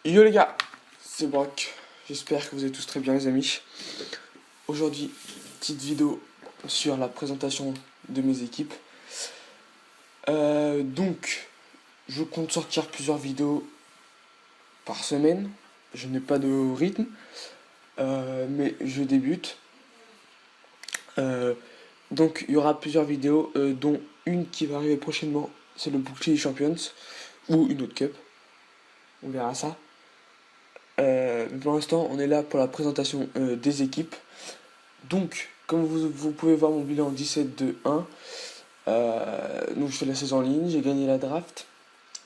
Yo les gars, c'est Brock. J'espère que vous allez tous très bien les amis. Aujourd'hui, petite vidéo sur la présentation de mes équipes. Donc, je compte sortir plusieurs vidéos par semaine. Je n'ai pas de rythme, mais je débute. Donc, il y aura plusieurs vidéos, dont une qui va arriver prochainement. C'est le Bouclier Champions ou une autre cup. On verra ça. Pour l'instant, on est là pour la présentation des équipes. Donc, comme vous pouvez voir mon bilan 17-2-1, donc je fais la saison en ligne, j'ai gagné la draft,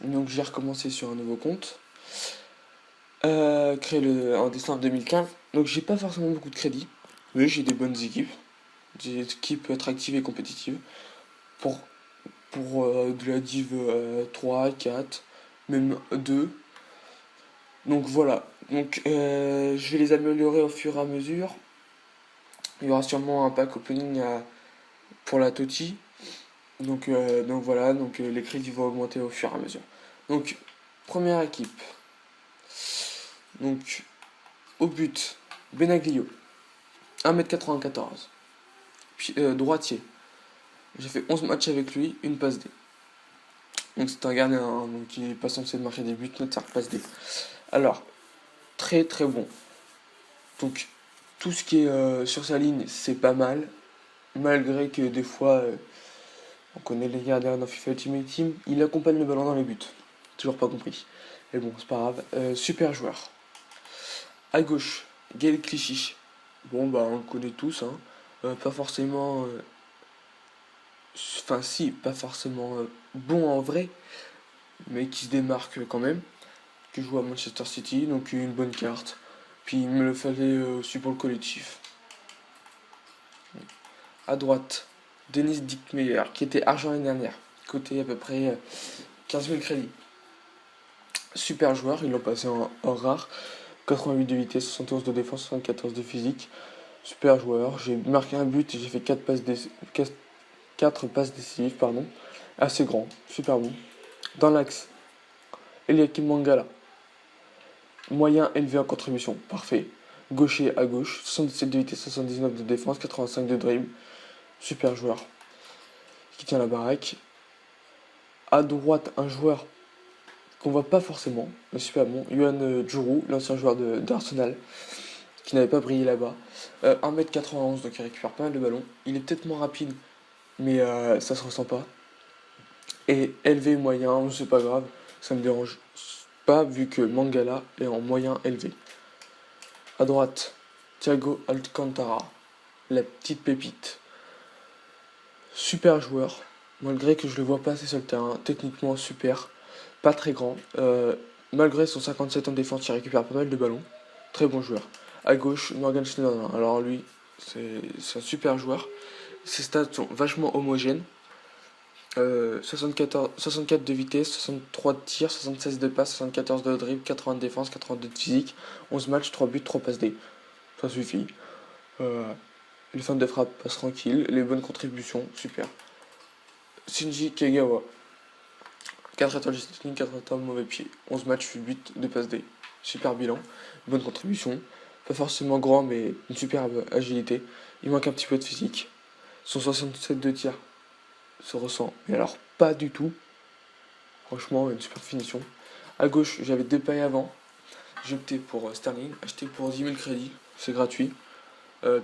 donc j'ai recommencé sur un nouveau compte, créé en décembre 2015. Donc j'ai pas forcément beaucoup de crédit, mais j'ai des bonnes équipes, des équipes attractives et compétitives pour, pour de la div 3, 4, même 2. Donc voilà, donc je vais les améliorer au fur et à mesure. Il y aura sûrement un pack opening pour la Toti. Donc voilà, les crédits vont augmenter au fur et à mesure. Donc, première équipe. Donc, au but, Benaglio, 1m94. Puis, droitier. J'ai fait 11 matchs avec lui, une passe D. Donc c'est un gardien, hein, donc il n'est pas censé marquer des buts, notre passe D. Alors, très très bon. Donc, tout ce qui est sur sa ligne, c'est pas mal. Malgré que des fois, on connaît les gardiens dans FIFA Ultimate Team, il accompagne le ballon dans les buts. Toujours pas compris. Mais bon, c'est pas grave. Super joueur. À gauche, Gaël Clichy. Bon, bah, on le connaît tous. Hein. Pas forcément. Enfin, si, pas forcément bon en vrai, mais qui se démarque quand même. Qui joue à Manchester City, donc une bonne carte. Puis il me le fallait aussi pour le collectif. À droite, Denis Dickmeyer, qui était argent l'année dernière. Côté à peu près 15 000 crédits. Super joueur, ils l'ont passé en rare. 88 de vitesse, 71 de défense, 74 de physique. Super joueur. J'ai marqué un but et j'ai fait 4 passes décisives. Pardon. Assez grand, super bon. Dans l'axe, Eliakim Mangala. Moyen élevé en contribution, parfait. Gaucher à gauche, 77 de vitesse, 79 de défense, 85 de dribble. Super joueur qui tient la baraque. À droite, un joueur qu'on voit pas forcément, mais super bon. Yohan Djourou, l'ancien joueur d'Arsenal, qui n'avait pas brillé là-bas. 1m91, donc il récupère pas mal de ballons. Il est peut-être moins rapide, mais ça se ressent pas. Et élevé moyen, c'est pas grave, ça me dérange pas vu que Mangala est en moyen élevé. À droite, Thiago Alcantara, la petite pépite. Super joueur, malgré que je le vois pas assez sur le terrain, techniquement super, pas très grand. Malgré son 57 ans de défense, il récupère pas mal de ballons. Très bon joueur. À gauche, Morgan Schneiderlin. Alors lui, c'est un super joueur. Ses stats sont vachement homogènes. 64 de vitesse, 63 de tir, 76 de passe, 74 de dribble, 80 de défense, 82 de physique, 11 matchs, 3 buts, 3 passes D. Ça suffit. Les fins de frappe passent tranquille, les bonnes contributions, super. Shinji Kagawa, 4 étoiles de ligne, 4 étoiles mauvais pied, 11 matchs, 8 buts, 2 passes D. Super bilan, bonne contribution. Pas forcément grand, mais une superbe agilité. Il manque un petit peu de physique. Son 67 de tir se ressent, mais alors pas du tout. Franchement, une super finition. À gauche, j'avais Depay avant. J'ai opté pour Sterling, acheté pour 10 000 crédits, c'est gratuit.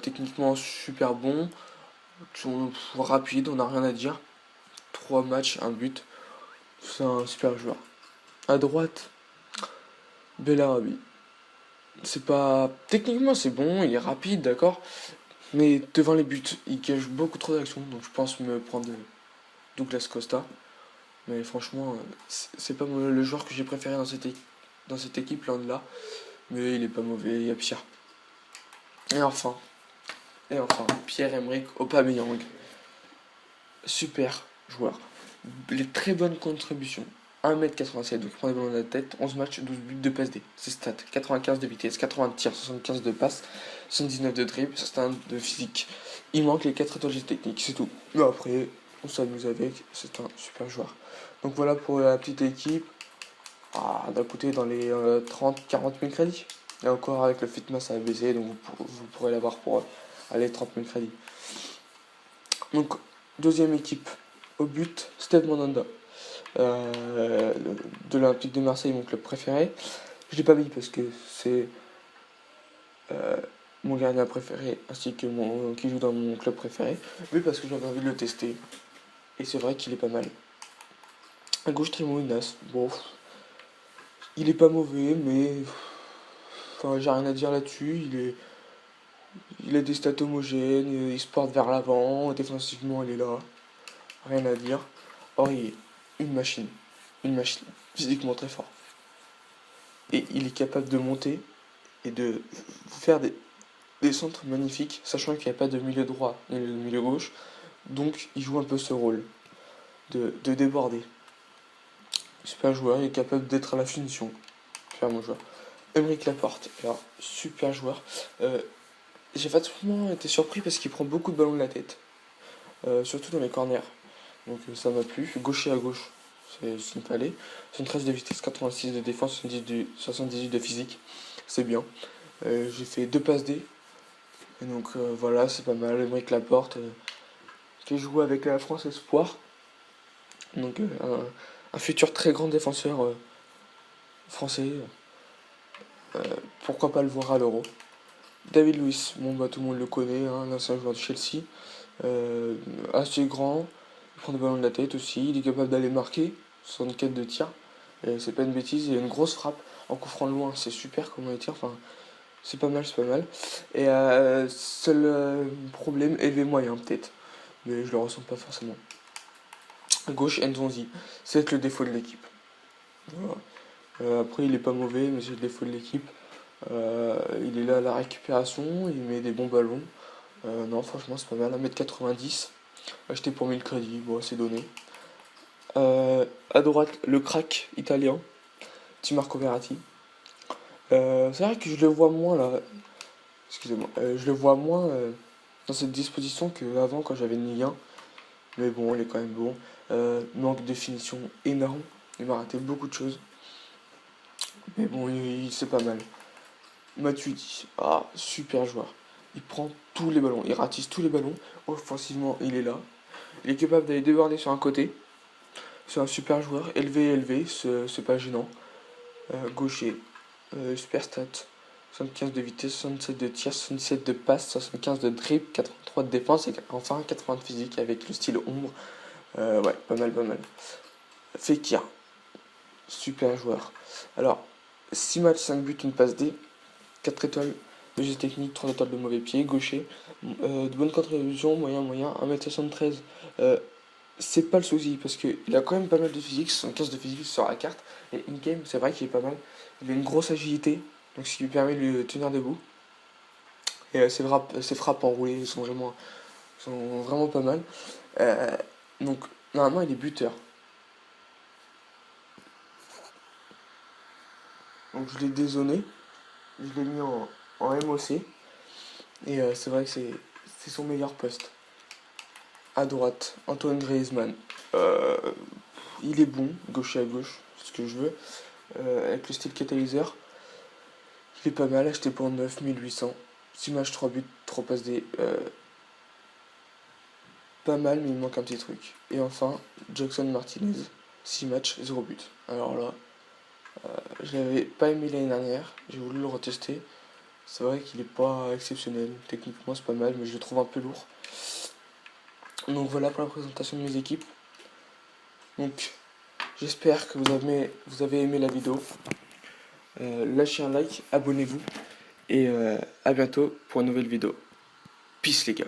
Techniquement super bon, rapide, on n'a rien à dire. 3 matchs, un but. C'est un super joueur. À droite, Bellarabi. C'est pas. Techniquement, c'est bon, il est rapide, d'accord. Mais devant les buts, il cache beaucoup trop d'actions. Donc je pense me prendre Douglas Costa. Mais franchement, c'est pas le joueur que j'ai préféré dans cette équipe, loin de là. Mais il est pas mauvais, il y a pire. Et enfin, Pierre-Emerick Aubameyang. Super joueur. Les très bonnes contributions. 1m87, donc il prend des ballons de la tête, 11 matchs, 12 buts de passe D. Ses stats, 95 de vitesse, 80 de tir, 75 de passe, 79 de dribble, 61 de physique. Il manque les 4 étoiles techniques, c'est tout. Mais après, on s'amuse avec, c'est un super joueur. Donc voilà pour la petite équipe. doit coûter dans les 30-40 000 crédits. Et encore avec le Fitmass à baisser, donc vous pourrez l'avoir pour aller 30 000 crédits. Donc, deuxième équipe au but, Steve Mandanda, de l'Olympique de Marseille, mon club préféré. Je l'ai pas mis parce que c'est mon gardien préféré ainsi que qui joue dans mon club préféré, mais parce que j'avais envie de le tester. Et c'est vrai qu'il est pas mal. À gauche, Timo Inas. Bon, il est pas mauvais, mais enfin, j'ai rien à dire là-dessus. Il a des stats homogènes, il se porte vers l'avant, défensivement il est là, rien à dire. Or il est une machine, physiquement très fort. Et il est capable de monter et de faire des centres magnifiques, sachant qu'il n'y a pas de milieu droit ni de milieu gauche. Donc il joue un peu ce rôle de déborder. Super joueur, il est capable d'être à la finition. Super bon joueur. Aymeric Laporte, alors super joueur. J'ai facilement été surpris parce qu'il prend beaucoup de ballons de la tête, surtout dans les corners. Donc ça m'a plu. Gaucher à gauche, c'est ce qu'il me fallait. 73 de vitesse, 86 de défense, 78 de physique. C'est bien. J'ai fait 2 passes D. Et donc voilà, c'est pas mal. Aymeric Laporte, qui joue avec la France Espoir. Donc un futur très grand défenseur français. Pourquoi pas le voir à l'Euro. David Luiz, bon bah tout le monde le connaît, hein, l'ancien joueur de Chelsea. Assez grand, il prend des ballons de la tête aussi, il est capable d'aller marquer, 64 de tir. C'est pas une bêtise, il a une grosse frappe en coup franc loin, c'est super comment il tire, enfin c'est pas mal, c'est pas mal. Et seul problème, élevé moyen peut-être, mais je le ressens pas forcément. À gauche, Nzonzi, c'est le défaut de l'équipe. Voilà. Après il est pas mauvais, mais c'est le défaut de l'équipe. Il est là à la récupération, il met des bons ballons. Non, franchement, c'est pas mal. 1m90, acheté pour 1000 crédits, bon, c'est donné. À droite, le crack italien, Marco Verratti. C'est vrai que je le vois moins là. Excusez-moi. Je le vois moins dans cette disposition qu'avant quand j'avais une Ligue 1. Mais bon, il est quand même bon. Manque de finition énorme. Il m'a raté beaucoup de choses. Mais bon, c'est pas mal. Matuidi, super joueur. Il prend tous les ballons, il ratisse tous les ballons. Offensivement, il est là. Il est capable d'aller déborder sur un côté. C'est un super joueur, élevé, c'est pas gênant. Gaucher, super stat. 75 de vitesse, 67 de tir, 67 de passe, 75 de dribble, 83 de défense et enfin 80 de physique avec le style ombre. Ouais, pas mal, pas mal. Fekir, super joueur. Alors, 6 matchs, 5 buts, une passe D, 4 étoiles de geste technique, 3 étoiles de mauvais pied, gaucher, de bonne contribution, moyen, 1m73. C'est pas le souci parce qu'il a quand même pas mal de physique, 75 de physique sur la carte. Et in-game, c'est vrai qu'il est pas mal. Il a une grosse agilité, donc ce qui lui permet de le tenir debout. Et ses frappes enroulées sont vraiment pas mal. Donc normalement, il est buteur. Donc je l'ai dézoné, je l'ai mis en MOC. Et c'est vrai que c'est son meilleur poste. À droite, Antoine Griezmann. Il est bon, gaucher à gauche, c'est ce que je veux. Avec le style catalyseur, il est pas mal, acheté pour 9800. 6 matchs, 3 buts, 3 passes D. Pas mal, mais il manque un petit truc. Et enfin, Jackson Martinez. 6 matchs, 0 but. Alors là, je l'avais pas aimé l'année dernière, j'ai voulu le retester. C'est vrai qu'il est pas exceptionnel. Techniquement, c'est pas mal, mais je le trouve un peu lourd. Donc voilà pour la présentation de mes équipes. Donc j'espère que vous avez aimé la vidéo. Lâchez un like, abonnez-vous et à bientôt pour une nouvelle vidéo. Peace les gars.